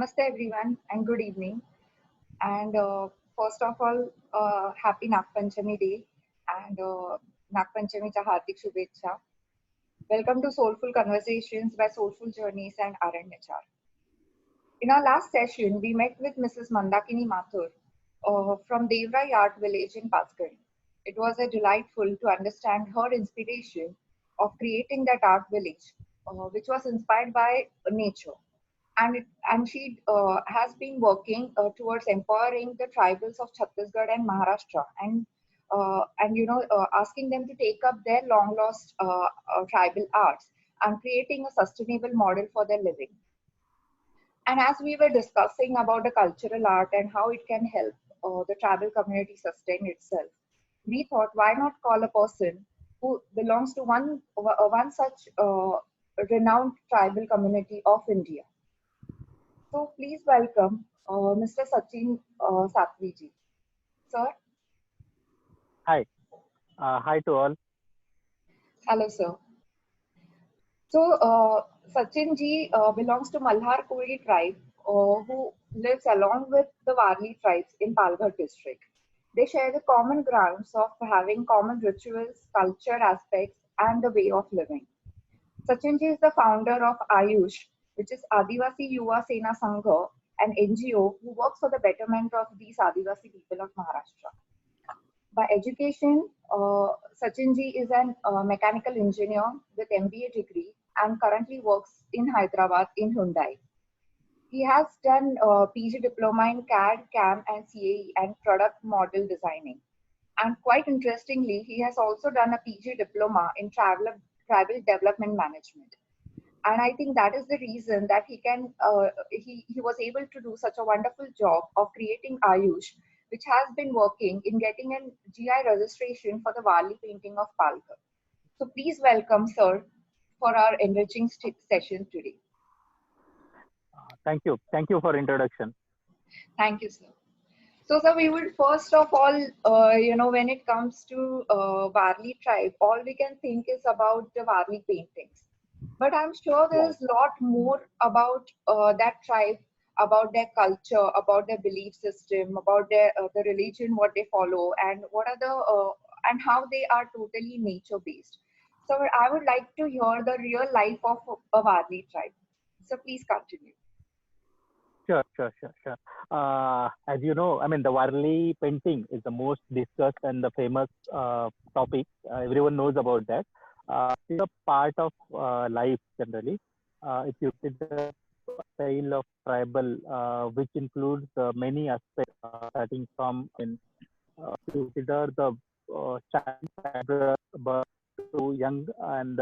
Namaste everyone and good evening. And first of all, happy Nag Panchami day and Nag Panchami cha hardik shubhechha. Welcome to Soulful Conversations by Soulful Journeys and RNHR. In our last session, we met with Mrs. Mandakini Mathur from Devrai Art Village in Pasgari. It was a delightful to understand her inspiration of creating that art village, which was inspired by nature and she has been working towards empowering the tribals of Chhattisgarh and Maharashtra and asking them to take up their long lost tribal arts and creating a sustainable model for their living. And as we were discussing about the cultural art and how it can help the tribal community sustain itself, we thought why not call a person who belongs to one such renowned tribal community of India. So please welcome Mr. Sachin Satwiji. Sir, Hi, hi to all. hello sir. So Sachin ji belongs to Malhar Kuri tribe who lives along with the Warli tribes in Palghar district. They share the common grounds of having common rituals, culture aspects and the way of living. Sachin ji is the founder of Ayush, which is Adivasi Yuva Sena Sangha, an NGO who works for the betterment of these Adivasi people of Maharashtra. By education, Sachin ji is an mechanical engineer with MBA degree and currently works in Hyderabad in Hyundai. He has done PG diploma in CAD, CAM, and CAE and product model designing. And quite interestingly, he has also done a PG diploma in travel development management. And I think that is the reason that he was able to do such a wonderful job of creating Ayush, which has been working in getting an GI registration for the Wali painting of Palghar. So please welcome sir for our enriching session today. Thank you for introduction. Thank you, sir. So, sir, we would first of all, when it comes to Varli tribe, all we can think is about the Varli paintings. But I'm sure Right. there's a lot more about that tribe, about their culture, about their belief system, about their the religion, what they follow, and what are the and how they are totally nature based. So, I would like to hear the real life of a Varli tribe. So, please continue. Sure. As you know, I mean, the Varli painting is the most discussed and the famous topic. Everyone knows about that. It's a part of life generally. If you consider style of tribal, which includes many aspects, starting from, if you consider the child tribal birth to young and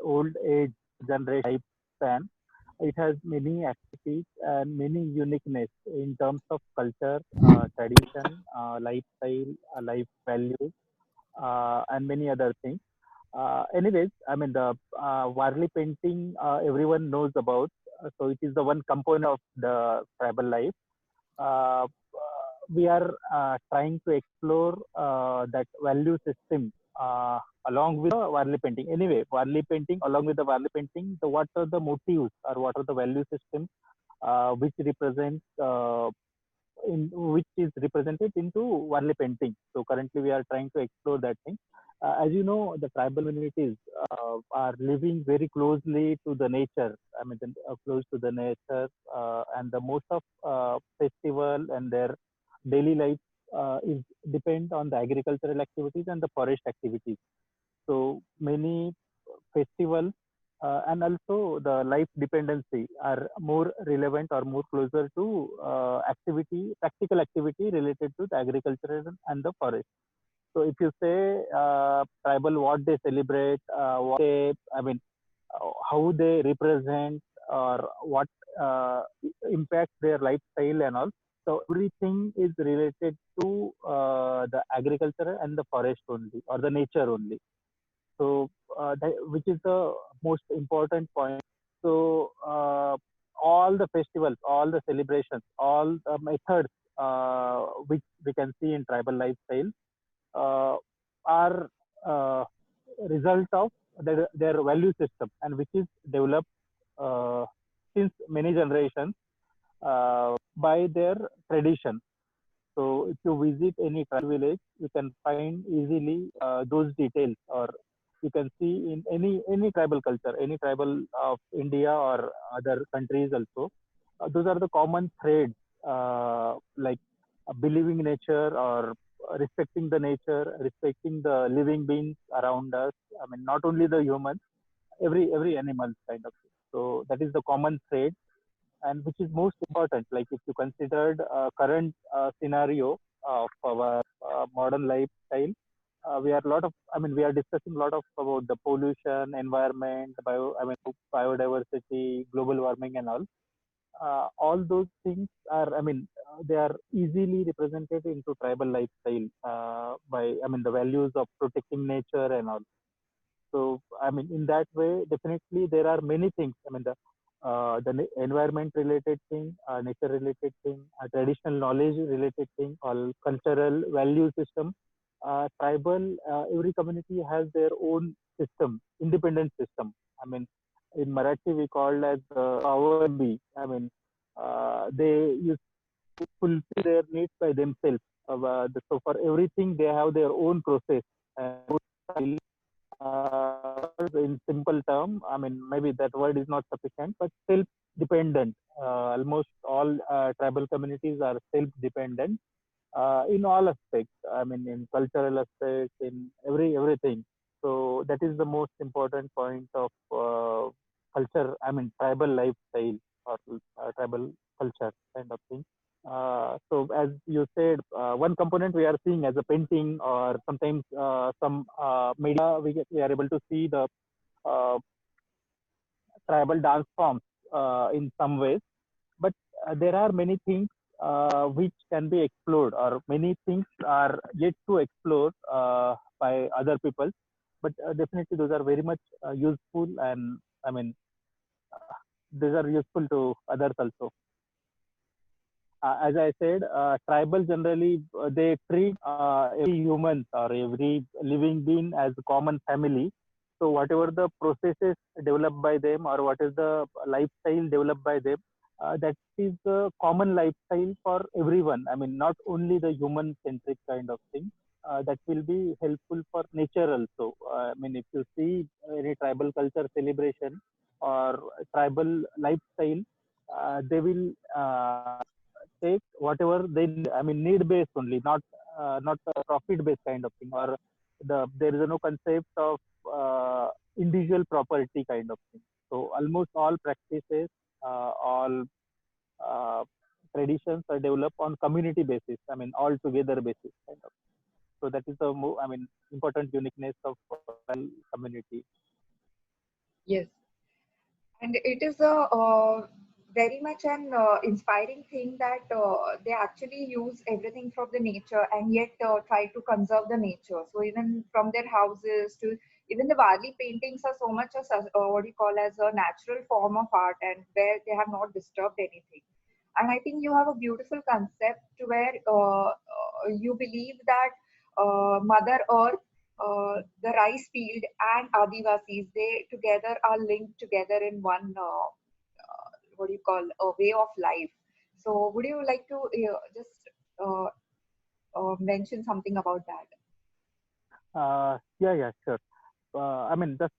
old age generation lifespan, it has many activities and many uniqueness in terms of culture, tradition, lifestyle, life values, and many other things. Anyways, I mean the Warli painting everyone knows about. So it is the one component of the tribal life. Uh, we are trying to explore that value system along with the Warli painting. Anyway, Warli painting along with the Warli painting, the what are the motives or what are the value system which represent in which is represented into Warli painting. So currently we are trying to explore that thing. As you know, the tribal communities are living very closely to the nature. I mean, close to the nature, and the most of festival and their daily life is depend on the agricultural activities and the forest activities. So many festivals and also the life dependency are more relevant or more closer to practical activity related to the agriculture and the forest. So if you say tribal, what they celebrate, how they represent, or what impacts their lifestyle and all. So everything is related to the agriculture and the forest only, or the nature only. So which is the most important point. So all the festivals, all the celebrations, all the methods which we can see in tribal lifestyle uh, are result of their value system, and which is developed uh, since many generations. by their tradition. So if you visit any tribal village, you can find easily those details, or you can see in any tribal culture, any tribal of India or other countries also. Those are the common threads, like believing nature or respecting the nature, respecting the living beings around us. I mean, not only the humans, every animal kind of thing. So that is the common thread, and which is most important. Like if you considered current scenario of our modern lifestyle, we are a lot of, I mean, we are discussing a lot of about the pollution, environment, biodiversity, global warming, and all. All those things are, I mean, they are easily represented into tribal lifestyle by, I mean, the values of protecting nature and all. So, I mean, in that way, definitely there are many things. I mean, the environment related thing, nature related thing, traditional knowledge related thing, all cultural value system. Tribal, every community has their own system, independent system. I mean, in Marathi we call as Pawalbi. I mean, they used to fulfill their needs by themselves. So for everything, they have their own process. In simple term, I mean, maybe that word is not sufficient, but self-dependent. Almost all tribal communities are self-dependent in all aspects. I mean, in cultural aspects, in everything. So that is the most important point of culture. I mean, tribal lifestyle or tribal culture kind of thing. So as you said, one component we are seeing as a painting, or sometimes some media, we are able to see the uh, tribal dance forms in some ways. But there are many things which can be explored, or many things are yet to explore by other people. But definitely those are very much useful, and I mean, these are useful to others also. As I said, tribal generally they treat every human or every living being as a common family. So whatever the processes developed by them, or what is the lifestyle developed by them, that is the common lifestyle for everyone. I mean, not only the human centric kind of thing. That will be helpful for nature also. I mean, if you see any tribal culture celebration or tribal lifestyle, they will take whatever they, I mean, need based only, not a profit based kind of thing, or there is no concept of individual property kind of thing. So almost all practices, all uh, traditions are developed on community basis, I mean, all together basis kind of. So that is the I mean, important uniqueness of community. Yes, and it is a very much an inspiring thing that they actually use everything from the nature and yet try to conserve the nature. So even from their houses to even the Varli paintings are so much as what you call as a natural form of art, and where they have not disturbed anything. And I think you have a beautiful concept where you believe that Mother Earth, the rice field, and Adivasis, they together are linked together in one, what do you call, a way of life. So, would you like to just uh, mention something about that? Yeah, sure. I mean, just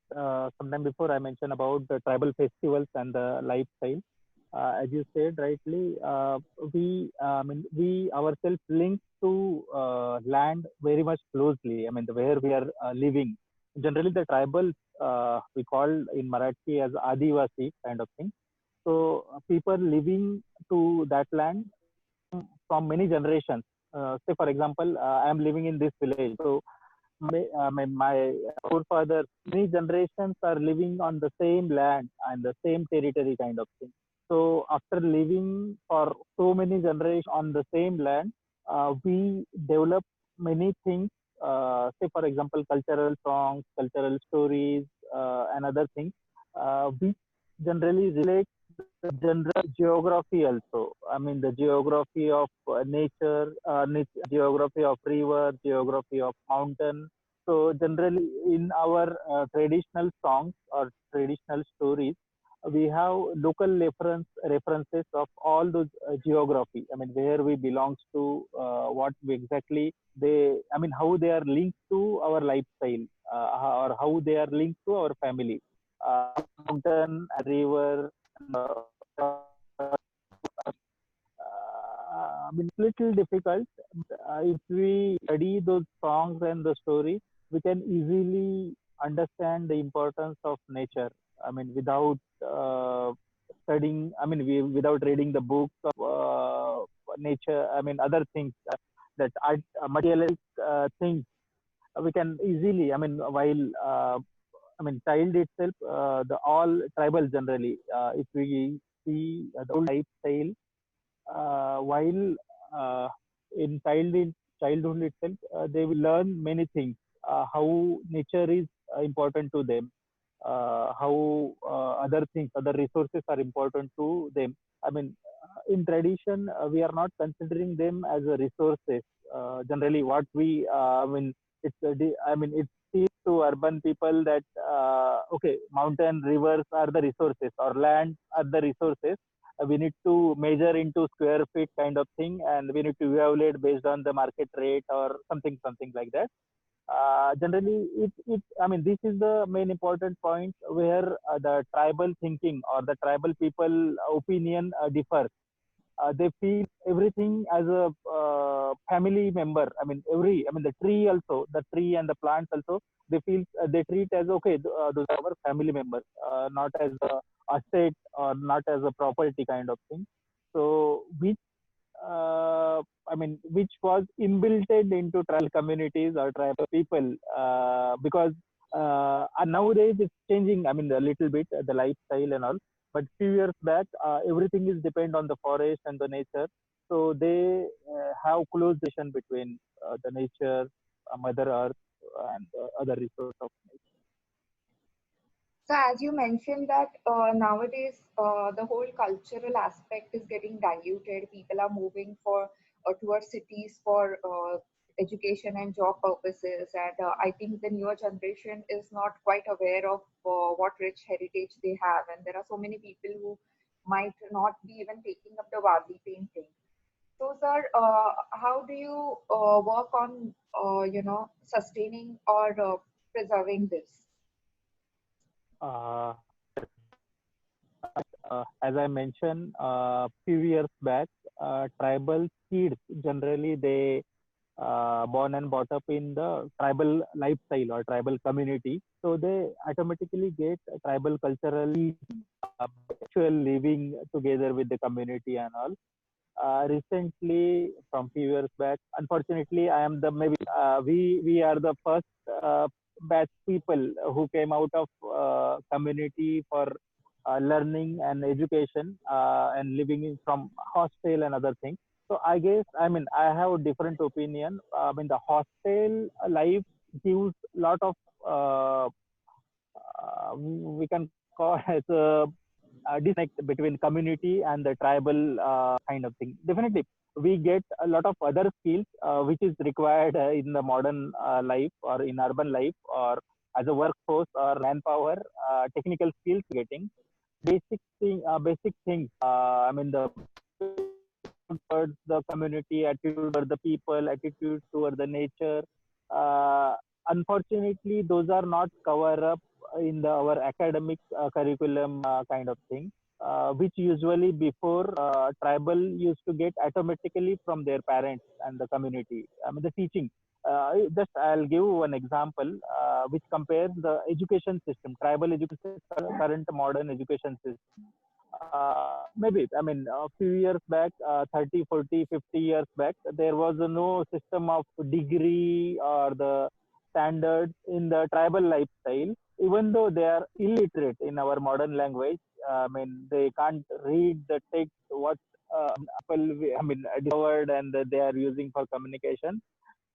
sometime before I mentioned about the tribal festivals and the lifestyle. As you said rightly, I mean, we ourselves link to land very much closely. I mean, where we are living. Generally, the tribal we call in Marathi as Adivasi kind of thing. So people living to that land from many generations. Say, for example, I am living in this village. So my forefathers, many generations are living on the same land and the same territory kind of thing. So after living for so many generations on the same land, we develop many things. Say, for example, cultural songs, cultural stories, and other things, which generally relate the general geography also. I mean, the geography of nature, geography of river, geography of mountain. So generally, in our traditional songs or traditional stories, we have local references of all those geography. I mean, where we belongs to, what we exactly they. I mean, how they are linked to our lifestyle, or how they are linked to our family. Mountain, river, I mean, it's little difficult. If we study those songs and the story, we can easily understand the importance of nature. I mean, without studying, I mean, without reading the books of nature, I mean, other things that art, materialistic things, we can easily, I mean, while I mean, child itself, the all tribal generally, if we see the old lifestyle, while uh, in childhood itself, they will learn many things. How nature is important to them, how other things, other resources are important to them. I mean, in tradition, we are not considering them as a resources. Generally, what we I mean, I mean, it seems to urban people that okay, mountain, rivers are the resources, or land are the resources. We need to measure into square feet kind of thing, and we need to evaluate based on the market rate or something like that. Generally, I mean, this is the main important point where the tribal thinking or the tribal people opinion differs. They feel everything as a family member. I mean, I mean, the tree also, the tree and the plants also, they feel, they treat as okay, those are our family members, not as a asset or not as a property kind of thing. So, which I mean, which was inbuilt into tribal communities or tribal people, because and nowadays it's changing. I mean, a little bit, the lifestyle and all. But few years back, everything is depend on the forest and the nature. So they have close relation between the nature, Mother Earth, and other resource of nature. So as you mentioned that nowadays the whole cultural aspect is getting diluted. People are moving for towards cities for education and job purposes, and I think the newer generation is not quite aware of what rich heritage they have, and there are so many people who might not be even taking up the Warli painting. So, sir, how do you work on sustaining or preserving this? Uh, as I mentioned, few years back, tribal kids generally they born and brought up in the tribal lifestyle or tribal community, so they automatically get a tribal cultural actual living together with the community and all. Recently, from few years back, unfortunately, I am the maybe we are the first batch people who came out of community for learning and education, and living in from hostel and other things. So I guess, I mean, I have a different opinion. I mean, the hostel life gives lot of we can call as a disconnect between community and the tribal kind of thing. Definitely, we get a lot of other skills which is required in the modern life or in urban life or as a workforce or manpower, technical skills getting basic things. I mean, the towards the community, attitude toward the people, attitude toward the nature. Uh, Unfortunately, those are not covered up in our academic curriculum kind of thing, which usually before tribal used to get automatically from their parents and the community. I mean, the teaching. Just I'll give one example which compares the education system, tribal education system, current modern education system. Maybe, I mean, a few years back, 30, 40, 50 years back, there was no system of degree or the standards in the tribal lifestyle. Even though they are illiterate in our modern language, I mean, they can't read the text, what Apple, I mean, discovered and that they are using for communication.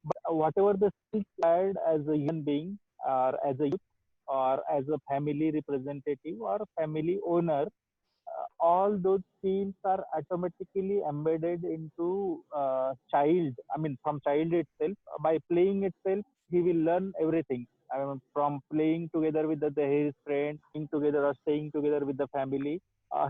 But whatever the skills required as a human being, or as a youth, or as a family representative or family owner, all those skills are automatically embedded into child. I mean, from child itself, by playing itself, he will learn everything. I mean, from playing together with his friends, staying together or staying together with the family.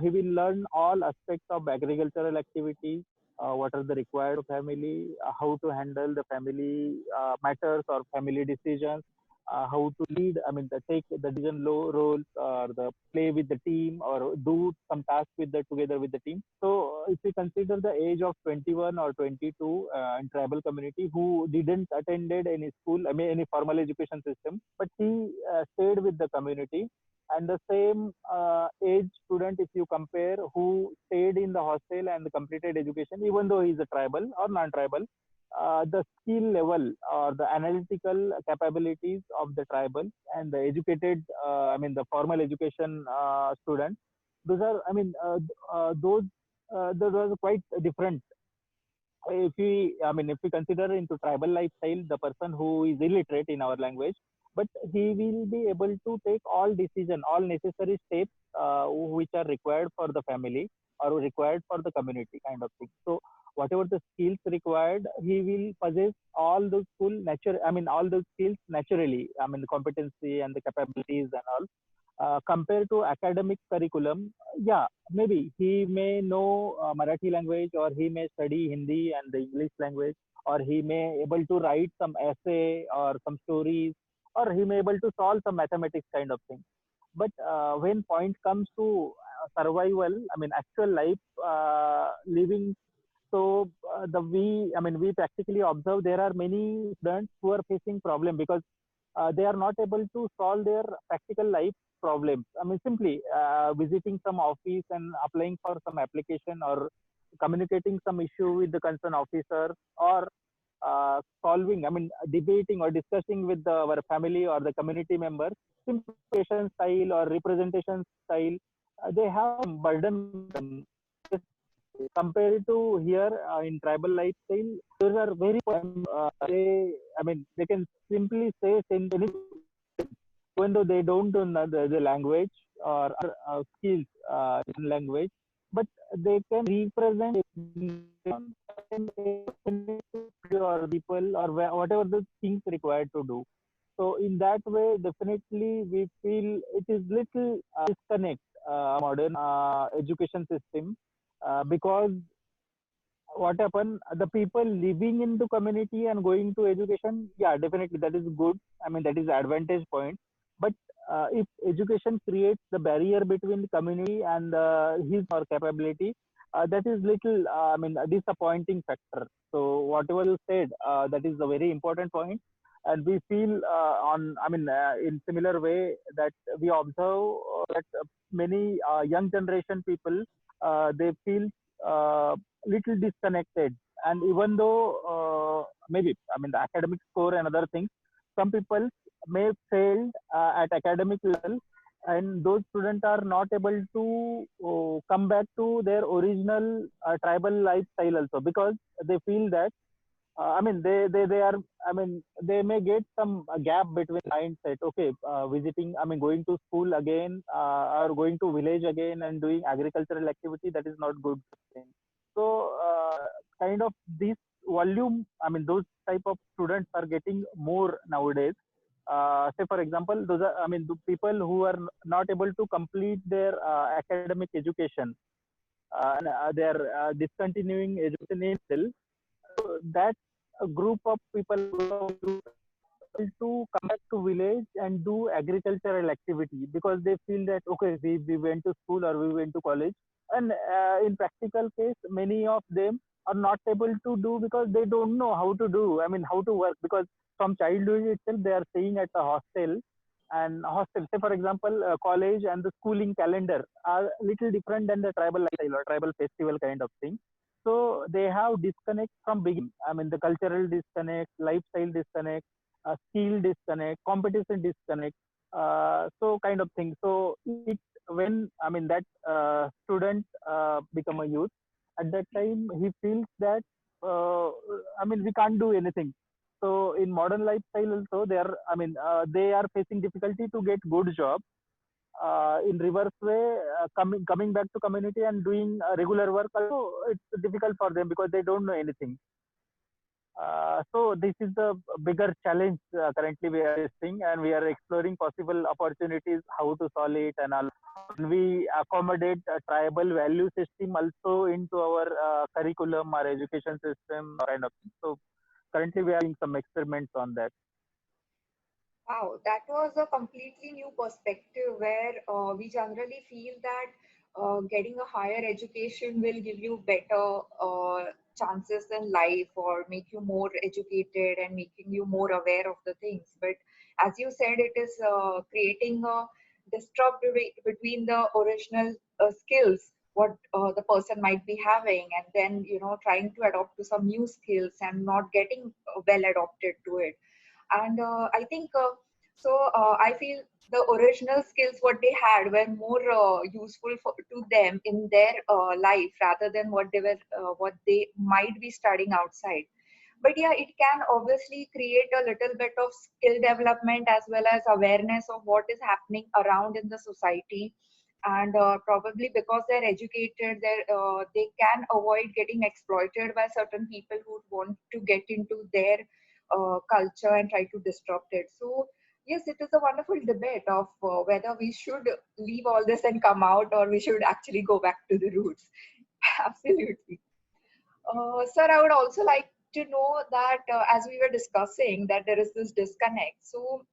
He will learn all aspects of agricultural activities, what are the required family, how to handle the family matters or family decisions, how to lead. I mean, take the decision roles or the play with the team or do some tasks with the together with the team. So if we consider the age of 21 or 22 in tribal community who didn't attended any school, I mean any formal education system, but he stayed with the community. And the same age student, if you compare, who stayed in the hostel and completed education, even though he is a tribal or non-tribal, the skill level or the analytical capabilities of the tribal and the educated, I mean the formal education students, those are, I mean, those are quite different. If we, I mean, if we consider into tribal lifestyle, the person who is illiterate in our language, but he will be able to take all decision, all necessary steps which are required for the family or required for the community kind of thing. So whatever the skills required, he will possess all those skill nature. I mean, all those skills naturally. I mean, the competency and the capabilities and all. Compared to academic curriculum, yeah, maybe he may know Marathi language or he may study Hindi and the English language, or he may able to write some essay or some stories, or he may able to solve some mathematics kind of thing. But when point comes to survival, I mean actual life living, so I mean we practically observe there are many students who are facing problem because they are not able to solve their practical life problems. I mean, simply visiting some office and applying for some application or communicating some issue with the concerned officer or solving, I mean, debating or discussing with our family or the community members, simplification style or representation style, they have burden compared to here in tribal lifestyle. Those are very, I mean, they can simply say anything, even though they don't know the language or skills in language, but they can represent or people or whatever the things required to do. So in that way, definitely we feel it is little disconnect modern education system because what happened, the people living in the community and going to education, yeah, definitely that is good. I mean, that is the advantage point. But if education creates the barrier between the community and his or capability, that is little, I mean, a disappointing factor. So whatever you said, that is a very important point. And we feel I mean, in similar way that we observe that many young generation people, they feel little disconnected. And even though maybe, I mean, the academic score and other things, some people may fail at academic level, and those students are not able to come back to their original tribal lifestyle also because they feel that I mean, they are. I mean, they may get some gap between mindset. Okay, visiting. I mean, going to school again, or going to village again and doing agricultural activity. That is not good thing. So, kind of this volume. I mean, those type of students are getting more nowadays. Say, for example, those are. I mean, the people who are not able to complete their academic education and they are discontinuing education in still. So that a group of people to come back to village and do agricultural activity because they feel that okay, we went to school or we went to college, and in practical case many of them are not able to do because they don't know how to do, I mean how to work, because from childhood itself they are staying at a hostel. And hostel, say for example, college and the schooling calendar are little different than the tribal lifestyle or tribal festival kind of thing. So they have disconnect from beginning. I mean, the cultural disconnect, lifestyle disconnect, skill disconnect, competition disconnect. So kind of thing. So it when, I mean, that student become a youth, at that time he feels that I mean we can't do anything. So in modern lifestyle also they are, I mean, they are facing difficulty to get good job. In reverse way, coming back to community and doing regular work also it's difficult for them because they don't know anything. So this is the bigger challenge currently we are facing, and we are exploring possible opportunities how to solve it, and all. Can we accommodate a tribal value system also into our curriculum or education system kind of thing. So currently we are doing some experiments on that. Wow, that was a completely new perspective where we generally feel that getting a higher education will give you better chances in life or make you more educated and making you more aware of the things. But as you said, it is creating a disrupt between the original skills what the person might be having, and then trying to adopt to some new skills and not getting well adopted to it. And I think I feel the original skills what they had were more useful to them in their life rather than what they might be studying outside. But yeah, it can obviously create a little bit of skill development as well as awareness of what is happening around in the society. And probably because they're educated, they can avoid getting exploited by certain people who want to get into their culture and try to disrupt it. So yes, it is a wonderful debate of whether we should leave all this and come out, or we should actually go back to the roots. Absolutely. Sir, I would also like to know that as we were discussing that there is this disconnect. So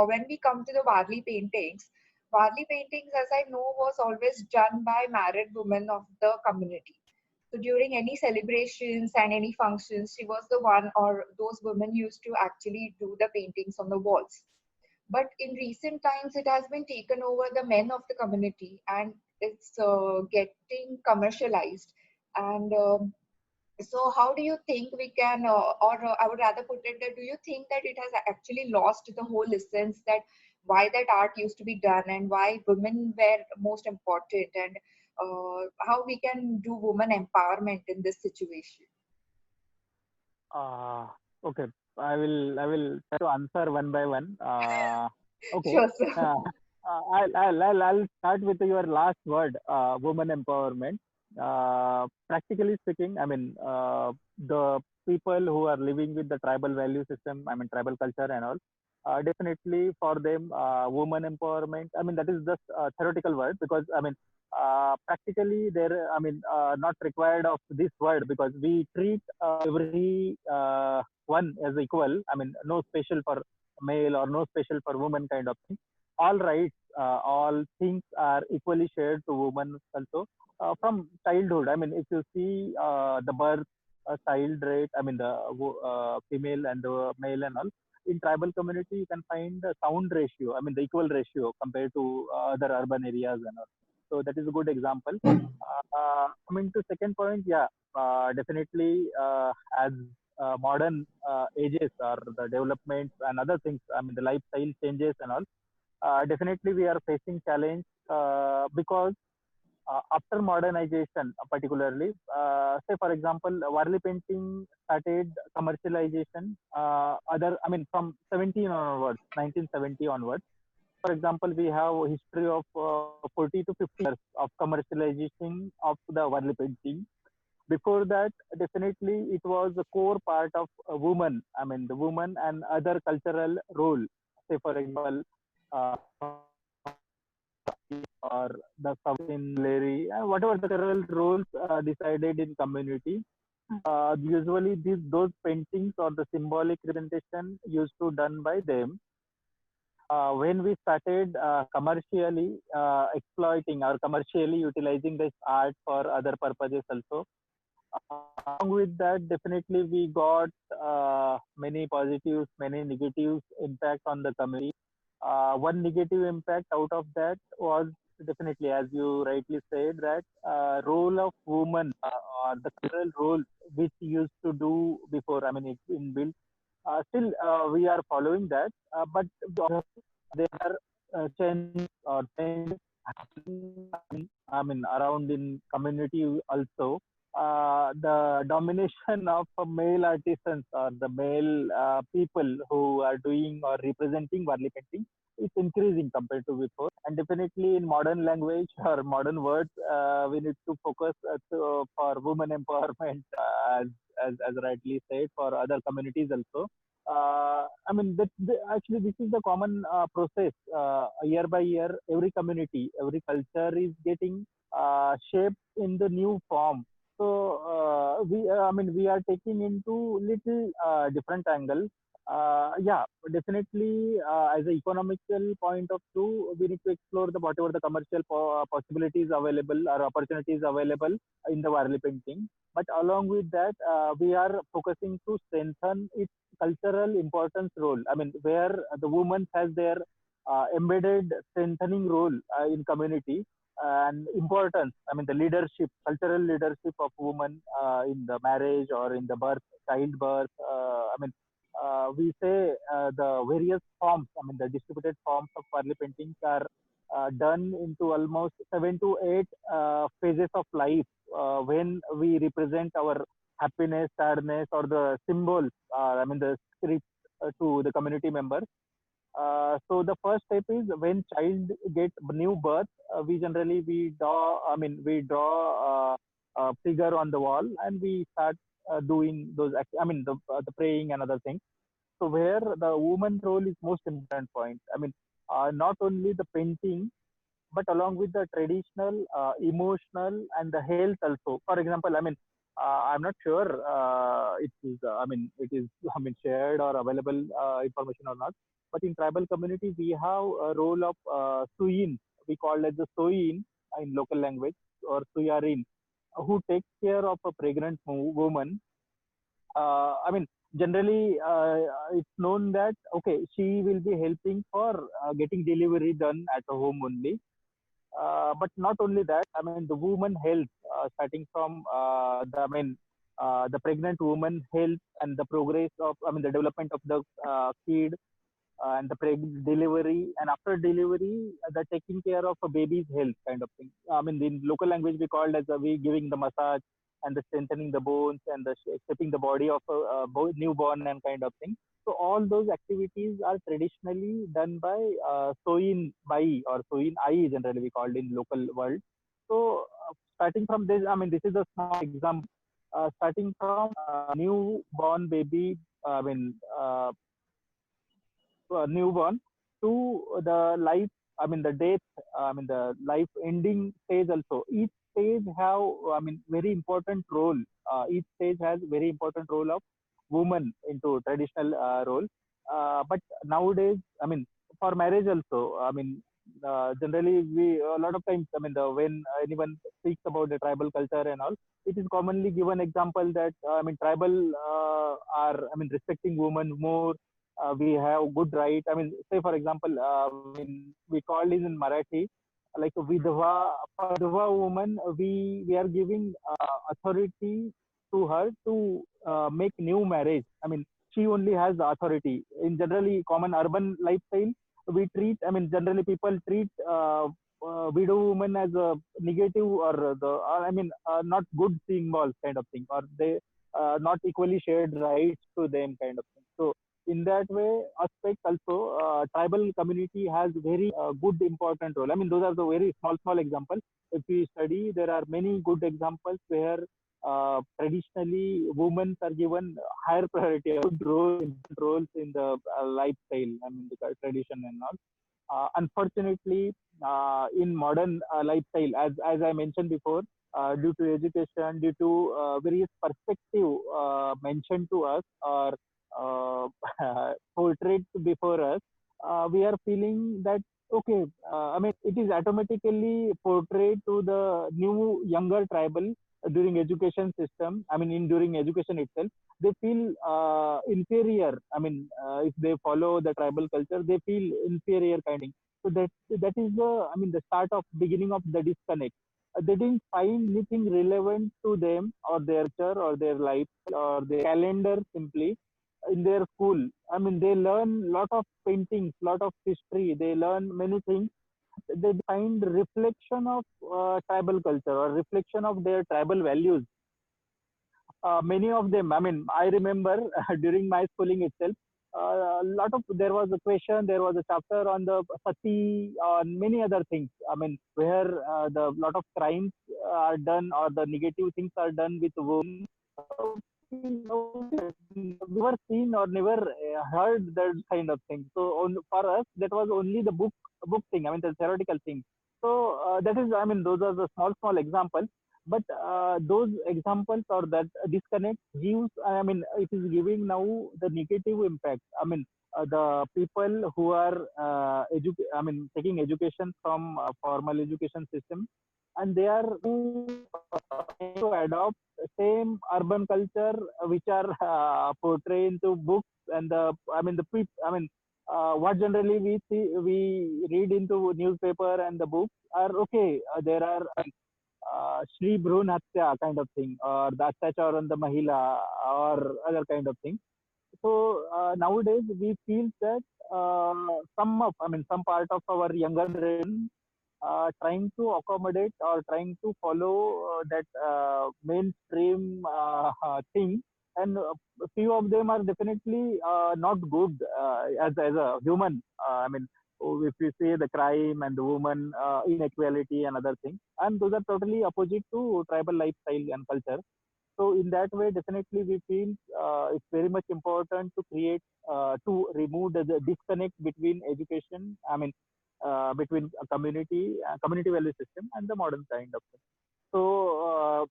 when we come to the Varli paintings, as I know, was always done by married women of the community. So during any celebrations and any functions, she was the one, or those women used to actually do the paintings on the walls. But in recent times, it has been taken over the men of the community, and it's getting commercialized. And so, how do you think we can, or I would rather put it that, do you think that it has actually lost the whole essence that why that art used to be done and why women were most important, and how we can do woman empowerment in this situation? Uh, okay, I will try to answer one by one. Okay, Sure, sir. uh, I'll start with your last word, woman empowerment. Practically speaking, I mean, the people who are living with the tribal value system, I mean, tribal culture and all, definitely for them, woman empowerment. I mean, that is just a theoretical word, because I mean, practically there, I mean, not required of this word, because we treat every one as equal. I mean, no special for male or no special for woman kind of thing. All rights, all things are equally shared to women also, from childhood. I mean, if you see the birth child rate, I mean, the female and the male and all, in tribal community, you can find the sound ratio, I mean, the equal ratio compared to other urban areas and all. So that is a good example. Coming to second point, yeah, definitely, as modern ages or the developments and other things, I mean, the lifestyle changes and all, definitely we are facing challenge, because after modernization, particularly, say for example, Warli painting started commercialization. I mean, from 17 onwards, 1970 onwards. For example, we have a history of 40 to 50 years of commercialization of the Warli painting. Before that, definitely it was a core part of a woman. I mean, the woman and other cultural role. Say, for example, or the South Indian Larry, whatever the cultural roles decided in community. Usually, those paintings or the symbolic representation used to done by them. When we started commercially exploiting or commercially utilizing this art for other purposes also, along with that, definitely we got many positives, many negatives impact on the community. One negative impact out of that was definitely, as you rightly said, that role of woman, or the cultural role which used to do before. I mean, it's inbuilt. Still, we are following that, but there are changes or changes happening. I mean, around in community also. the domination of male artisans or the male people who are doing or representing Varli painting is increasing compared to before. And definitely in modern language or modern words, we need to focus for women empowerment, as rightly said, for other communities also. I mean, actually, this is the common process. Year by year, every community, every culture is getting shaped in the new form. So I mean, we are taking into little different angle. Yeah, definitely. As an economical point of view, we need to explore the whatever the commercial possibilities available or opportunities available in the Varli painting. But along with that, we are focusing to strengthen its cultural importance role. I mean, where the woman has their embedded strengthening role in community and importance. I mean, the leadership, cultural leadership of women in the marriage or in the birth, childbirth. I mean, we say the various forms. I mean, the distributed forms of Varli paintings are done into almost 7 to 8 phases of life when we represent our happiness, sadness, or the symbols. I mean, the spirit to the community members. So the first step is when child get new birth, we draw a figure on the wall and we start doing those. I mean the praying and other things. So where the woman role is most important point. I mean, not only the painting, but along with the traditional, emotional, and the health also. For example, I mean, I'm not sure it is. I mean, it is. I mean, shared or available information or not. But in tribal community, we have a role of suyin. We call it the soyin in local language or suyarin, who takes care of a pregnant woman. I mean, generally, it's known that okay, she will be helping for getting delivery done at home only, but not only that, I mean, the woman health, starting from the pregnant woman health and the progress of, I mean, the development of the kid and the delivery, and after delivery, the taking care of a baby's health kind of thing. I mean, in local language, we called as we giving the massage and the strengthening the bones and the shaping the body of a newborn and kind of thing. So all those activities are traditionally done by Soin Bai or Soin Ai, generally we called in local world. So starting from this, I mean, this is a small example. Starting from newborn baby, I mean, newborn to the life, I mean the death, I mean the life ending stage also. Each stage have, I mean, very important role. Each stage has very important role of woman into traditional role. But nowadays, I mean, for marriage also, I mean, generally we a lot of times, I mean, when anyone speaks about the tribal culture and all, it is commonly given example that I mean tribal are, I mean, respecting women more. We have good right. I mean, say for example, we call it in Marathi, like vidhva. For vidhva woman, we are giving authority to her to make new marriage. I mean, she only has the authority. In generally common urban lifestyle, we treat. I mean, generally people treat widow woman as a negative or I mean, not good symbols kind of thing, or they not equally shared rights to them kind of thing. So in that way aspect also, tribal community has very good important role. I mean, those are the very small examples. If we study, there are many good examples where traditionally women are given higher priority, good roles in the lifestyle, I mean the tradition and all. Unfortunately, in modern lifestyle, as I mentioned before, due to education, due to various perspective mentioned to us or uh, portrayed before us, we are feeling that okay, I mean, it is automatically portrayed to the new younger tribal during education system. I mean, in during education itself, they feel inferior. I mean, if they follow the tribal culture, they feel inferior kind of thing. So that is the, I mean, the start of beginning of the disconnect. They didn't find anything relevant to them or their culture or their life or their calendar simply in their school. I mean, they learn lot of paintings, lot of history. They learn many things. They find reflection of tribal culture or reflection of their tribal values. many of them, I mean, I remember during my schooling itself, there was a question, there was a chapter on the sati, on many other things. I mean, where the lot of crimes are done or the negative things are done with women. Never seen or never heard that kind of thing. So for us, that was only the book thing. I mean, the theoretical thing. So that is, I mean, those are the small examples. But those examples or that disconnect gives, I mean, it is giving now the negative impact. I mean, the people who are I mean, taking education from formal education system, and they are to adopt same urban culture which are portrayed into books and the, I mean, I mean, what generally we read into newspaper and the books are okay. There are Shri Bhrun Hatya kind of thing, or the Attachar on the Mahila, or other kind of thing. So nowadays we feel that I mean, some part of our younger generation trying to accommodate or trying to follow that mainstream thing, and few of them are definitely not good as a human. I mean, if we say the crime and the woman inequality and other things, and those are totally opposite to tribal lifestyle and culture. So in that way, definitely we feel it's very much important to create to remove the disconnect between education. I mean, between a community value system and the modern kind of thing. So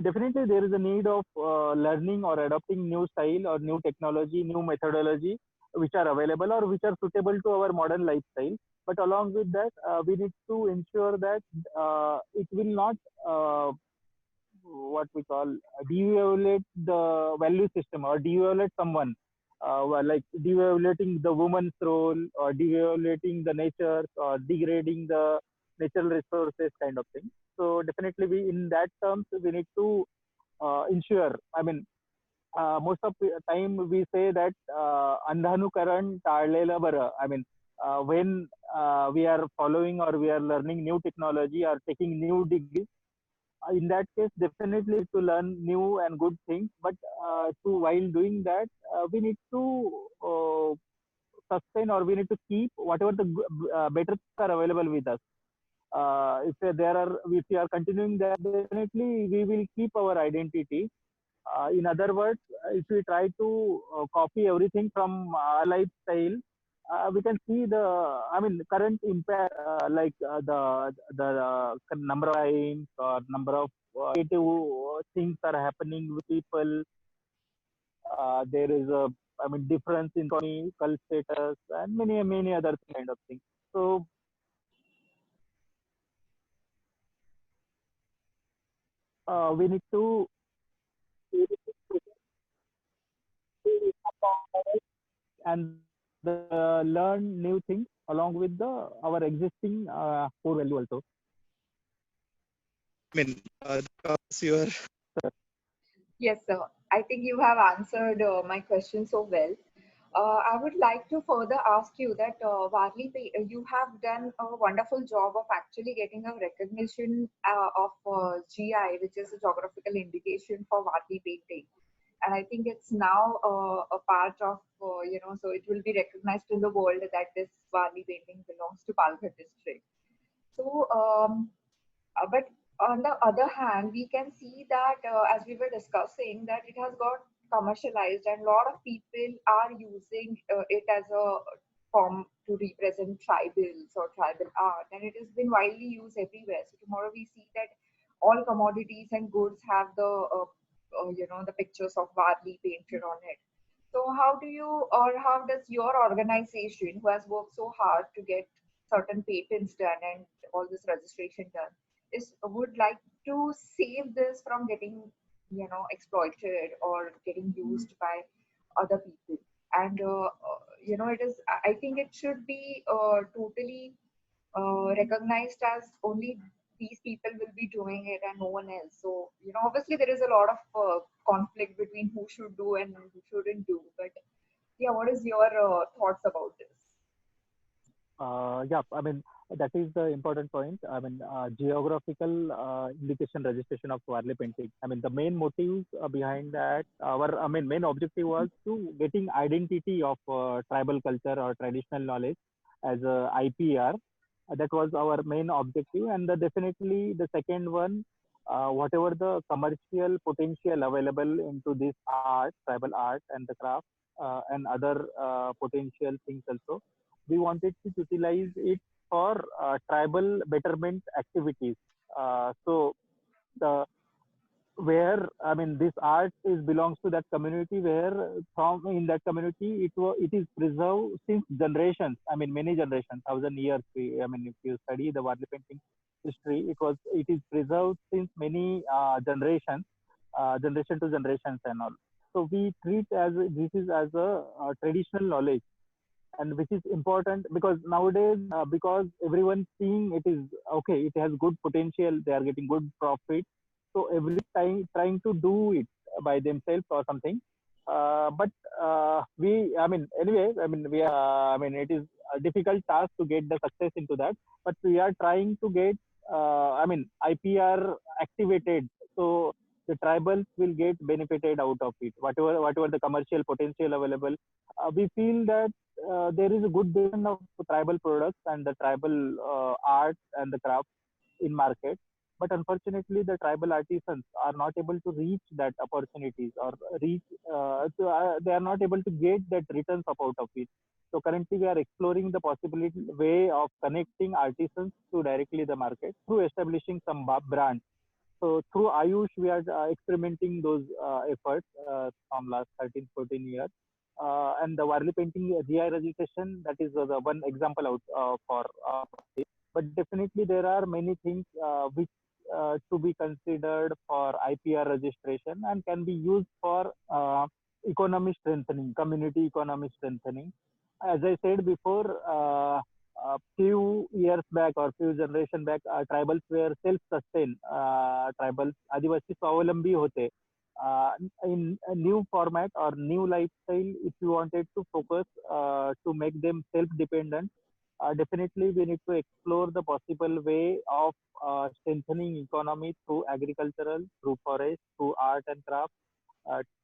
definitely there is a need of learning or adopting new style or new technology, new methodology which are available or which are suitable to our modern lifestyle. But along with that, we need to ensure that it will not what we call devaluate the value system or devaluate someone, like devaluating the woman's role or devaluating the nature or degrading the natural resources kind of thing. So definitely we in that terms we need to ensure. I mean, most of the time we say that andhanukaran टाळलेलं बरं. I mean, when we are following or we are learning new technology or taking new degrees, in that case, definitely to learn new and good things. But to while doing that, we need to sustain or we need to keep whatever the better things are available with us. If we are continuing that, definitely we will keep our identity. In other words, if we try to copy everything from our lifestyle, we can see the, I mean, current impact, like the number of times or number of negative things are happening with people. There is a, I mean, difference in economical status and many other kind of things. So we need to and learn new things along with the our existing core value also. I mean, that's your Yes, sir. I think you have answered my question so well. I would like to further ask you that you have done a wonderful job of actually getting a recognition of GI, which is a geographical indication for Varli painting. And I think it's now a part of, so it will be recognized in the world that this Varli painting belongs to Palghar district. So, but on the other hand, we can see that as we were discussing, that it has got commercialized, and a lot of people are using it as a form to represent tribals or tribal art, and it has been widely used everywhere. So tomorrow we see that all commodities and goods have the pictures of Varli painted on it. So how do you, or how does your organization, who has worked so hard to get certain patents done and all this registration done, is would like to save this from getting exploited or getting used by other people? And it is, I think it should be totally recognized as only these people will be doing it and no one else. So obviously there is a lot of conflict between who should do and who shouldn't do, but yeah, what is your thoughts about this? Yeah, I mean, That is the important point. I mean, geographical indication registration of Warli painting. I mean, the main motive behind that, I mean, main objective was to getting identity of tribal culture or traditional knowledge as a IPR. That was our main objective, and definitely the second one, whatever the commercial potential available into this art, tribal art, and the craft, and other potential things also, we wanted to utilize it for tribal betterment activities. So the where I mean this art is belongs to that community where from in that community it is preserved since generations. I mean many generations, 1,000 years. I mean if you study the Warli painting history, it is preserved since many generations, generation to generations and all. So we treat as this is as a traditional knowledge, and which is important because nowadays because everyone seeing it is okay, it has good potential, they are getting good profit, so every time trying to do it by themselves or something. But we I mean anyway I mean we I mean it is a difficult task to get the success into that, but we are trying to get I mean IPR activated, so the tribals will get benefited out of it, whatever the commercial potential available. We feel that there is a good demand of tribal products and the tribal art and the craft in market, but unfortunately the tribal artisans are not able to reach that opportunities or reach they are not able to get that returns out of it. So currently we are exploring the possibility way of connecting artisans to directly the market through establishing some brands. So through Ayush, we are experimenting those efforts from last 13, 14 years. And the Warli painting GI registration, that is the one example out for this. But definitely there are many things which to be considered for IPR registration and can be used for economy strengthening, community economy strengthening. As I said before, a few years back or few generation back, tribals were self-sustained. Tribals, Adivasi Swavalambi hote. In a new format or new lifestyle, if you wanted to focus to make them self-dependent, definitely we need to explore the possible way of strengthening economy through agricultural, through forest, through art and craft,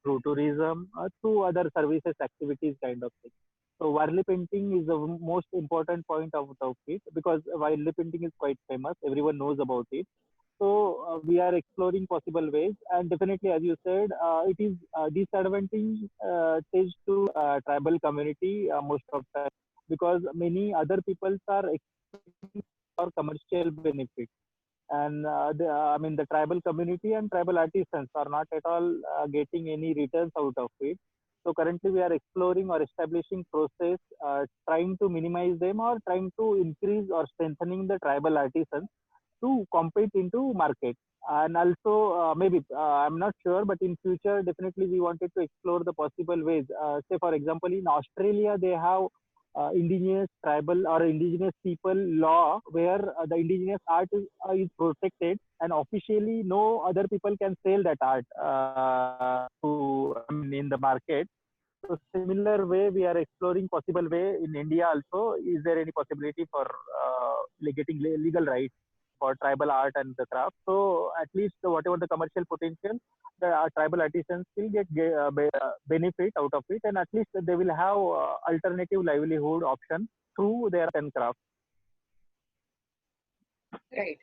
through tourism, through other services activities kind of thing. So Warli painting is the most important point of it because Warli painting is quite famous. Everyone knows about it. So we are exploring possible ways, and definitely, as you said, it is disadvantage to tribal community most of the time because many other peoples are exploring for commercial benefit, and I mean the tribal community and tribal artisans are not at all getting any returns out of it. So currently we are exploring or establishing process, trying to minimize them or trying to increase or strengthening the tribal artisans to compete into market. And also maybe I'm not sure, but in future definitely we wanted to explore the possible ways. Say for example, in Australia they have indigenous tribal or indigenous people law where the indigenous art is protected and officially no other people can sell that art to I mean in the market. So similar way we are exploring possible way in India also. Is there any possibility for getting legal rights for tribal art and the craft? So at least whatever the commercial potential, the tribal artisans will get benefit out of it, and at least they will have alternative livelihood option through their art and craft. Right.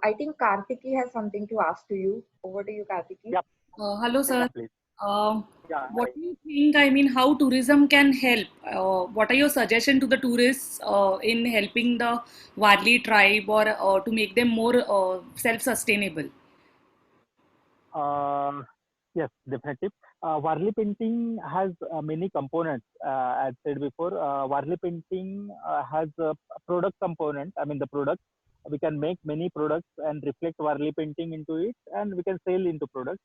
I think Kartiki has something to ask to you. Over to you, Kartiki. Yep. Hello, Yeah, sir. please. Uh, Yeah. what do you think? I mean, how tourism can help? What are your suggestions to the tourists in helping the Warli tribe or to make them more self-sustainable? Yes, definitely. Warli painting has many components. As said before, Warli painting has a product component. I mean, the product we can make many products and reflect Warli painting into it, and we can sell into products.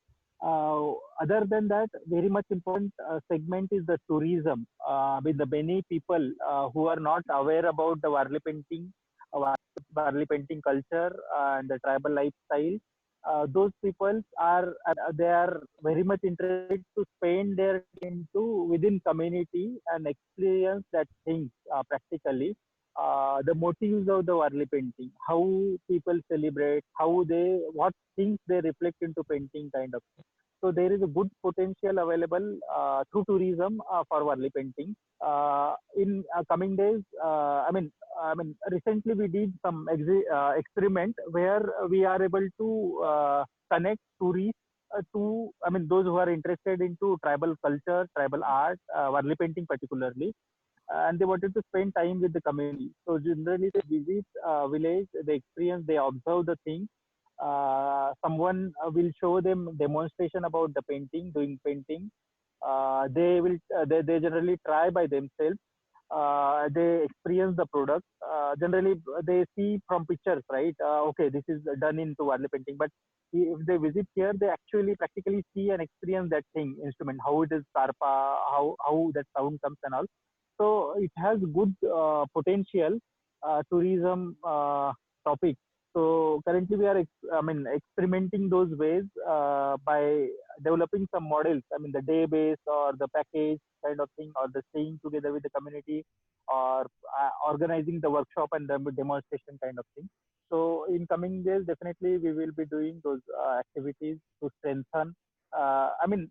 Other than that, very much important segment is the tourism. With the many people who are not aware about the uh, Warli painting culture and the tribal lifestyle, those people are they are very much interested to spend their into within community and experience that things practically. the motives of the Warli painting, how people celebrate, what things they reflect into painting kind of. So there is a good potential available through tourism for Warli painting. In coming days, recently we did some experiment where we are able to connect tourists those who are interested into tribal culture, tribal art, Warli painting particularly, and they wanted to spend time with the community. So generally, they visit village, they experience, they observe the things. Someone will show them demonstration about the painting, doing painting. They generally try by themselves. They experience the product. Generally, they see from pictures, right? Okay, this is done into Warli painting, but if they visit here, they actually practically see and experience that thing, instrument, how it is karpa, how that sound comes and all. So it has good potential tourism topic. So currently we are experimenting those ways by developing some models. I mean the day base or the package kind of thing, or the staying together with the community, or organizing the workshop and the demonstration kind of thing. So in coming days, definitely we will be doing those activities to strengthen. I mean,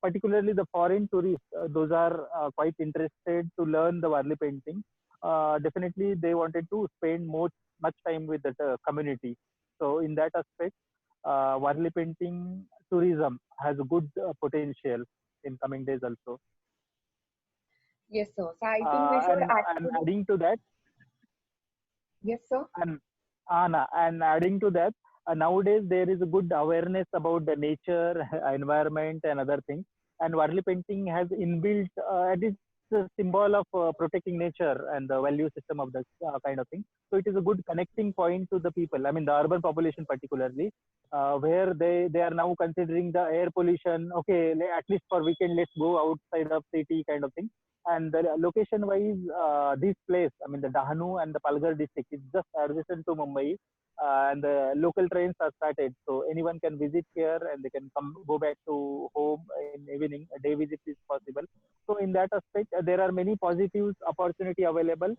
particularly the foreign tourists, those are quite interested to learn the Warli painting. Definitely, they wanted to spend much time with the community. So in that aspect, Warli painting tourism has a good potential in coming days also. Yes, sir. So I think we should And actually. adding to that, Yes, sir. and Anna, and adding to that, nowadays there is a good awareness about the nature, environment, and other things. And Warli painting has inbuilt, it is a symbol of protecting nature and the value system of the kind of thing. So it is a good connecting point to the people. I mean, the urban population particularly, where they are now considering the air pollution. Okay, at least for weekend, let's go outside of city kind of thing. And the location wise, this place, I mean, the Dahanu and the Palghar district is just adjacent to Mumbai, and the local trains are started. So anyone can visit here and they can go back to home in evening. A day visit is possible. So in that aspect, there are many positives opportunity available.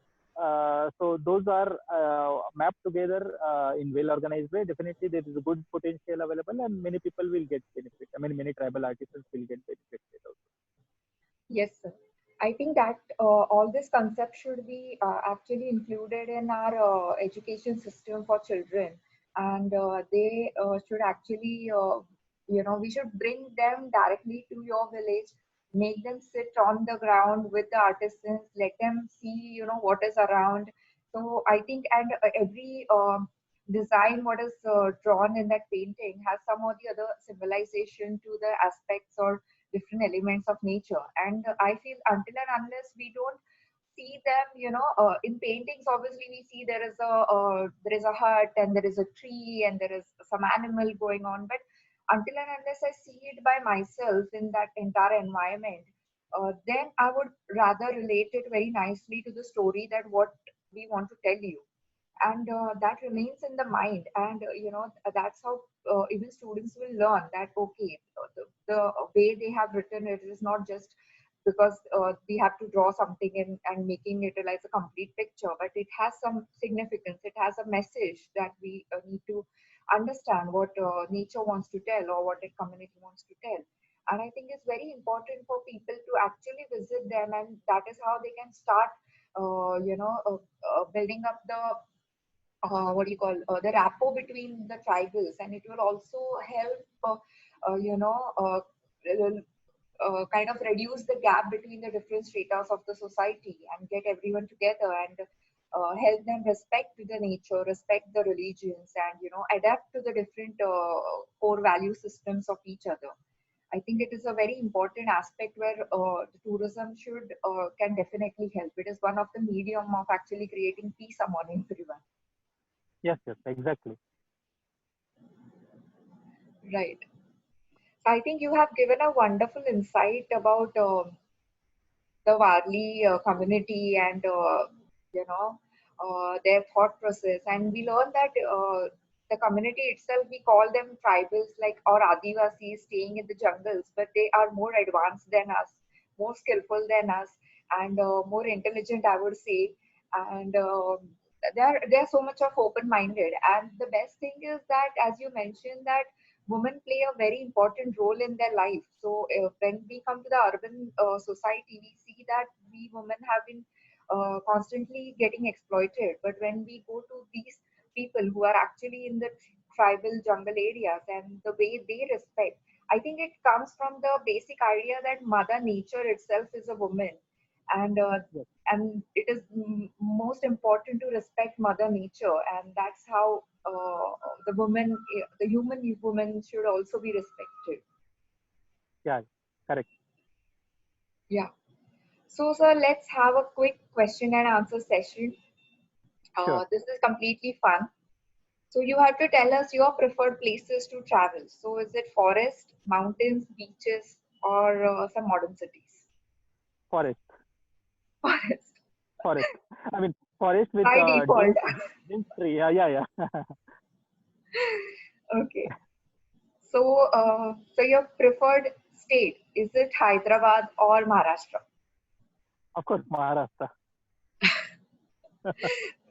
So those are mapped together in well organized way. Definitely, there is a good potential available, and many people will get benefit. I mean, many tribal artisans will get benefit also. Yes, sir. I think that all this concept should be actually included in our education system for children, and they should actually, we should bring them directly to your village, make them sit on the ground with the artisans, let them see, what is around. So I think, and every design what is drawn in that painting has some or the other symbolization to the aspects or different elements of nature. And I feel until and unless we don't see them, in paintings, obviously we see there is a hut and there is a tree and there is some animal going on. But until and unless I see it by myself in that entire environment, then I would rather relate it very nicely to the story that what we want to tell you, and that remains in the mind. And that's how even students will learn that okay, the way they have written it is not just because we have to draw something in and making it like a complete picture, but it has some significance, it has a message that we need to understand what nature wants to tell or what a community wants to tell. And I think it's very important for people to actually visit them, and that is how they can start building up the what do you call the rapport between the tribals, and it will also help kind of reduce the gap between the different stratas of the society and get everyone together and help them respect the nature, respect the religions, and adapt to the different core value systems of each other. I think it is a very important aspect where the tourism should can definitely help. It is one of the medium of actually creating peace among everyone. Yes, exactly. Right. So I think you have given a wonderful insight about the Warli community and their thought process. And we learned that the community itself, we call them tribals like or Adivasis staying in the jungles, but they are more advanced than us, more skillful than us, and more intelligent, I would say. and they're so much of open-minded. And the best thing is that, as you mentioned, that women play a very important role in their life. So when we come to the urban society, we see that we women have been constantly getting exploited. But when we go to these people who are actually in the tribal jungle areas, and the way they respect, I think it comes from the basic idea that Mother Nature itself is a woman, and Yes. and it is most important to respect Mother Nature, and that's how the woman, the human woman, should also be respected. Yeah. Correct. Yeah. So, sir, let's have a quick question and answer session. Sure. This is completely fun. So, you have to tell us your preferred places to travel. So, is it forest, mountains, beaches, or some modern cities? Forest. Forest, Forest. I mean, forest with by default. dense tree. Yeah. Yeah. Yeah. Okay. So, so your preferred state, is it Hyderabad or Maharashtra? Of course, Maharashtra.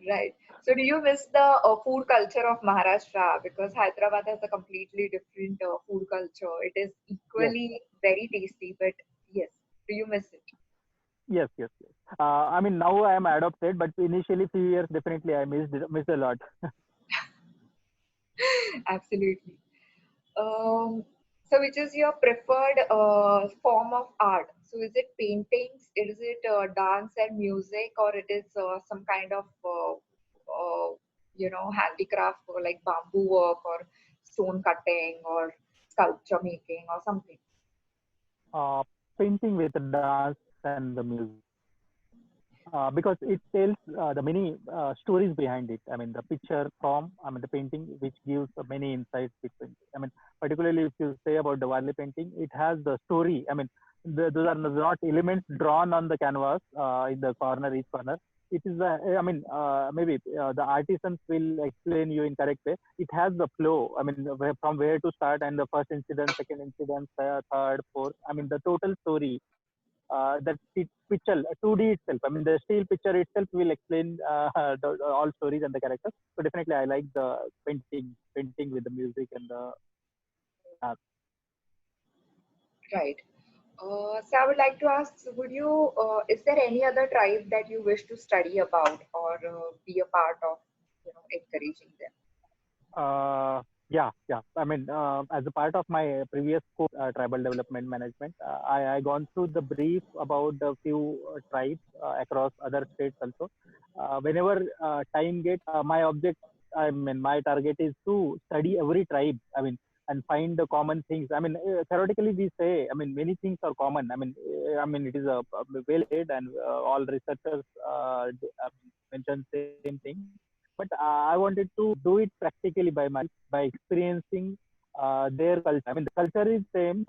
Right. So, do you miss the food culture of Maharashtra? Because Hyderabad has a completely different food culture. It is Yes. equally very tasty, but yes, do you miss it? Yes. Yes. Yes. I mean, now I am adopted, but initially few years definitely I missed a lot. Absolutely. Um, so, which is your preferred form of art? So, is it paintings? Is it dance and music, or it is some kind of handicraft, or like bamboo work, or stone cutting, or sculpture making, or something? uh, Painting with the dance and the music. Because it tells the many stories behind it. I mean, the picture from, I mean, the painting, which gives many insights. I mean, particularly if you say about the Warli painting, it has the story. I mean, those are not elements drawn on the canvas in the corner, each corner. It is, I mean, maybe the artisans will explain you in correct way. It has the flow. I mean, from where to start, and the first incident, second incident, third, fourth. I mean, the total story that picture 2D itself. I mean, the still picture itself will explain all stories and the characters. So definitely, I like the painting with the music and the dance. Right. So, I would like to ask, is there any other tribe that you wish to study about, or be a part of, encouraging them? Yeah, yeah. I mean, as a part of my previous course, tribal development management, I gone through the brief about the few tribes across other states also. Whenever time get, my object, I mean, my target is to study every tribe. I mean, and find the common things. I mean, theoretically we say, I mean, many things are common. I mean, it is a well said, and all researchers mention same thing. But I wanted to do it practically by myself, by experiencing their culture. I mean, the culture is same.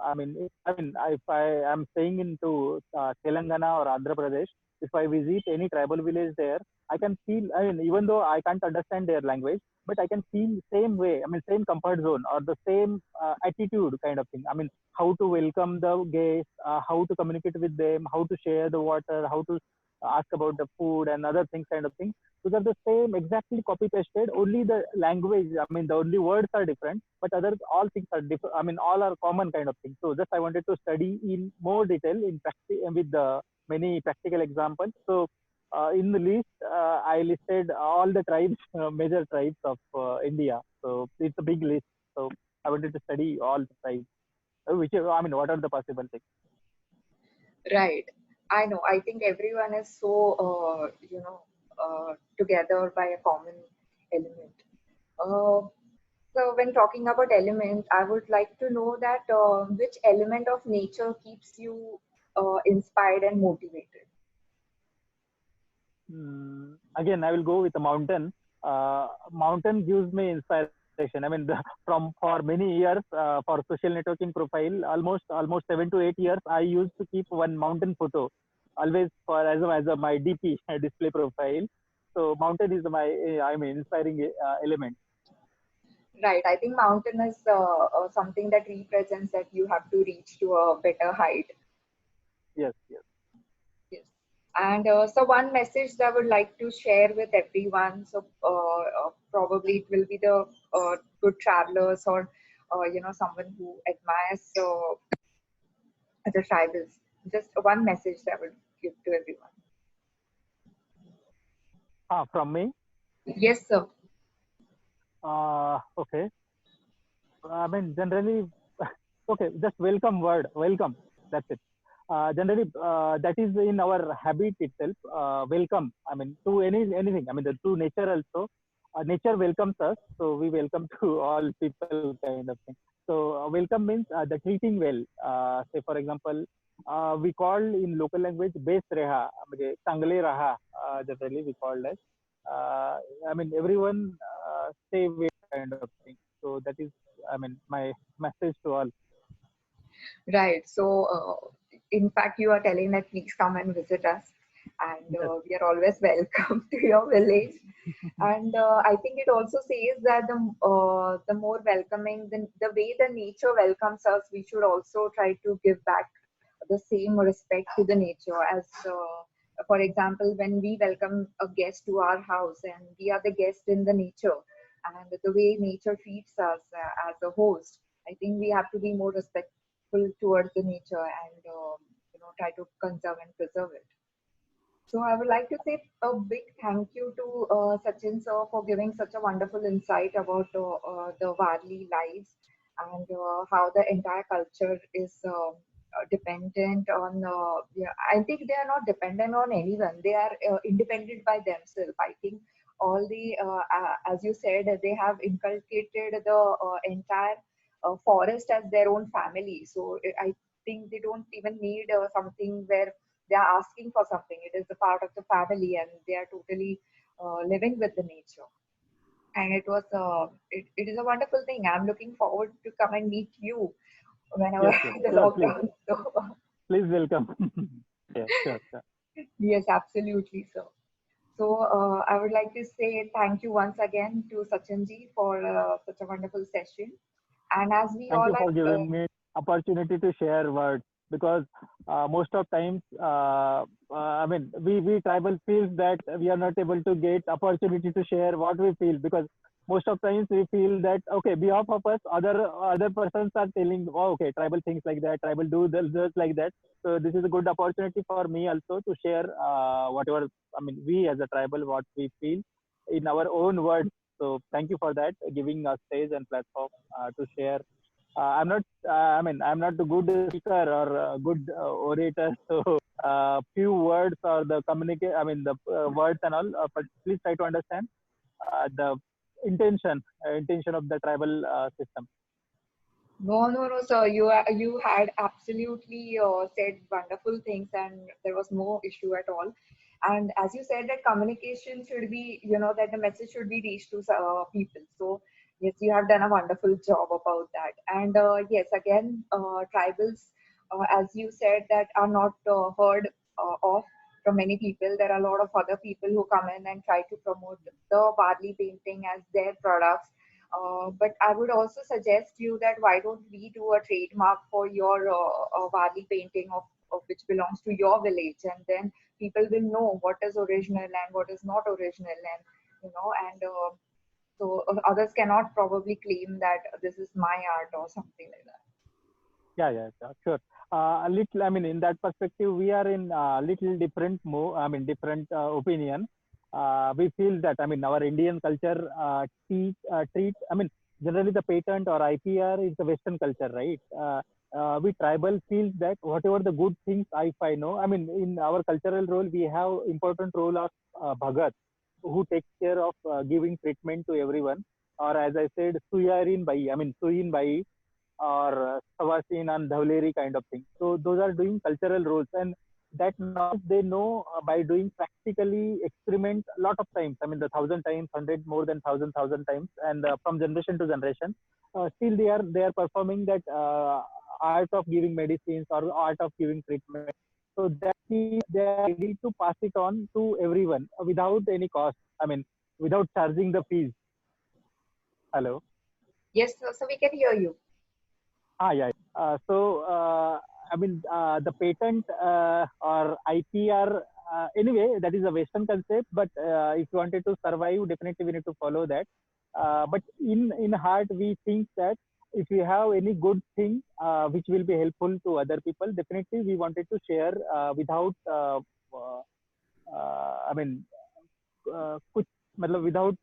If I am staying into Telangana or Andhra Pradesh, if I visit any tribal village there, I can feel. I mean, even though I can't understand their language, but I can feel same way. I mean, same comfort zone or the same attitude kind of thing. I mean, how to welcome the guests, how to communicate with them, how to share the water, how to ask about the food and other things kind of thing. So they're the same, exactly copy pasted. Only the language, I mean, the only words are different, but other all things are different. I mean, all are common kind of thing. So just I wanted to study in more detail in practice with the many practical examples. So in the list, I listed all the tribes, major tribes of India. So it's a big list. So I wanted to study all the tribes. Which I mean, what are the possible things? Right. I know. I think everyone is so, together by a common element. Uh, so, when talking about element, I would like to know that which element of nature keeps you inspired and motivated. Again, I will go with the mountain. Mountain gives me inspiration. I mean, from for many years for social networking profile, almost 7 to 8 years, I used to keep one mountain photo always for as a my DP display profile. So mountain is my I mean inspiring element. Right. I think mountain is something that represents that you have to reach to a better height. Yes, yes. Yes. And so one message that I would like to share with everyone. So probably it will be the good travelers or someone who admires the tribals. Just one message that I would give to everyone. From me. Yes, sir. Okay. I mean, generally, okay, just welcome word, welcome. That's it. Generally, that is in our habit itself. Welcome. I mean, to anything. I mean, to nature also. Nature welcomes us, so we welcome to all people, kind of thing. So, welcome means the treating well. Say, for example, we call in local language base reha, म्हणजे चांगले raha. Generally, we call that. I mean, everyone stay well, kind of thing. So that is, I mean, my message to all. Right. So, in fact, you are telling that please come and visit us, and Yes. we are always welcome to your village. And I think it also says that the more welcoming, the way the nature welcomes us, we should also try to give back the same respect to the nature. As for example, when we welcome a guest to our house, and we are the guest in the nature, and the way nature treats us as a host, I think we have to be more respectful towards the nature and try to conserve and preserve it. So I would like to say a big thank you to Sachin sir for giving such a wonderful insight about the Varli lives and how the entire culture is dependent on. Yeah, I think they are not dependent on anyone. They are independent by themselves. I think all as you said, they have inculcated the entire forest as their own family. So I think they don't even need something where they are asking for something. It is a part of the family, and they are totally living with the nature. And it is a wonderful thing. I'm looking forward to come and meet you whenever Yes, yes, the sure, please, lockdown. So, please welcome. Yes, sure, sure. yes, absolutely, sir. So I would like to say thank you once again to Sachinji for such a wonderful session. And as we Thank all you for are, giving me opportunity to share words, because most of times, I mean, we tribal feels that we are not able to get opportunity to share what we feel, because most of times we feel that okay, behalf of us, other persons are telling, oh, okay, tribal things like that, tribal do this like that. So this is a good opportunity for me also to share whatever, I mean, we as a tribal, what we feel in our own words. So thank you for that, giving us stage and platform to share. I'm not, I mean, I'm not a good speaker or a good orator, so few words or the communicate, I mean, the words and all, but please try to understand the intention of the tribal system. no, sir. You had absolutely said wonderful things, and there was no issue at all. And as you said, that communication should be, that the message should be reached to people. So yes, you have done a wonderful job about that. And yes, again, tribals, as you said, that are not heard of from many people. There are a lot of other people who come in and try to promote the Varli painting as their products, but I would also suggest you that why don't we do a trademark for your Varli painting of which belongs to your village, and then people will know what is original and what is not original, and and so others cannot probably claim that this is my art or something like that. Yeah, sure. A little, I mean, in that perspective, we are in a little different I mean, different opinion. We feel that, I mean, our Indian culture treats, I mean, generally the patent or IPR is the Western culture, right? We tribal feels that whatever the good things I know, I mean, in our cultural role, we have important role of Bhagat, who takes care of giving treatment to everyone. Or as I said, Suyarin Bai, I mean, Suyin Bai, or Sawasin and Dhauleri kind of thing. So those are doing cultural roles, and that knowledge they know by doing practically experiment a lot of times. I mean, the thousand times, hundred more than thousand times, and from generation to generation, still they are performing that art of giving medicines or art of giving treatment. So that is they are ready to pass it on to everyone without any cost. I mean, without charging the fees. Hello. Yes, so we can hear you. Yeah. So, I mean, the patent or IPR anyway, that is a Western concept. But if you wanted to survive, definitely we need to follow that. But in heart, we think that if we have any good thing which will be helpful to other people, definitely we wanted to share without. I mean, कुछ मतलब without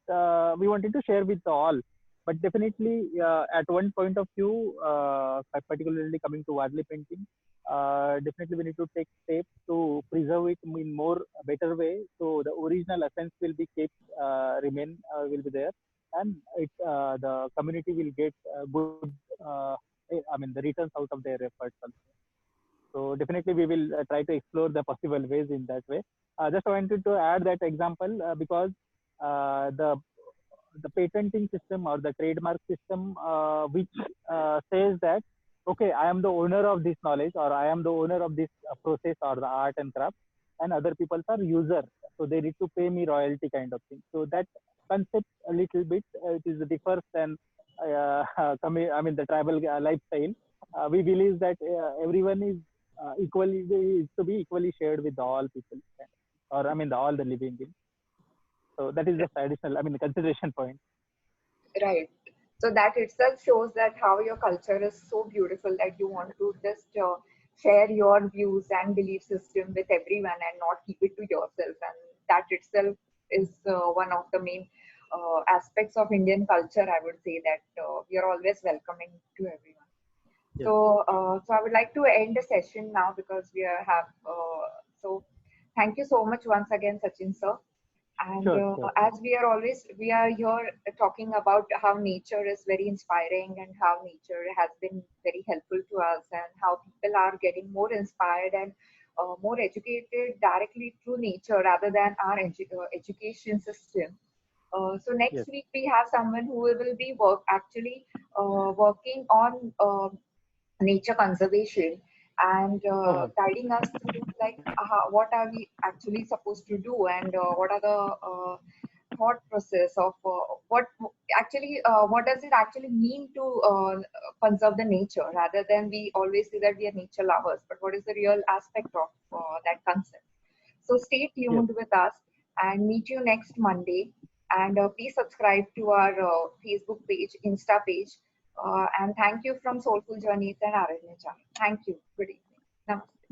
we wanted to share with all, but definitely at one point of view, particularly coming to Wadli painting, definitely we need to take steps to preserve it in more better way, so the original essence will be kept, remain, will be there, and it the community will get good, I mean, the returns out of their efforts also. So definitely we will try to explore the possible ways in that way. Just wanted to add that example because the patenting system or the trademark system, which says that okay, I am the owner of this knowledge, or I am the owner of this process or the art and craft, and other people are user, so they need to pay me royalty kind of thing. So that concept a little bit it is differs than I mean the tribal lifestyle. We believe that everyone is equally is to be equally shared with all people, or I mean all the living beings. So that is the additional, I mean, the consideration point. Right. So that itself shows that how your culture is so beautiful that you want to just share your views and belief system with everyone and not keep it to yourself. And that itself is one of the main aspects of Indian culture. I would say that we are always welcoming to everyone. Yes. So I would like to end the session now because we have. So thank you so much once again, Sachin sir. And Sure. as we are here talking about how nature is very inspiring and how nature has been very helpful to us and how people are getting more inspired and more educated directly through nature rather than our education system. So Yes. next week we have someone who will be working on nature conservation and guiding us through like what are we actually supposed to do and what are the thought process of what does it actually mean to conserve the nature rather than we always say that we are nature lovers, but what is the real aspect of that concept. So stay Yes. tuned with us and meet you next Monday. And please subscribe to our Facebook page, Insta page. And thank you from Soulful Journeys and Aranya Chai. Thank you. Good evening. Namaste.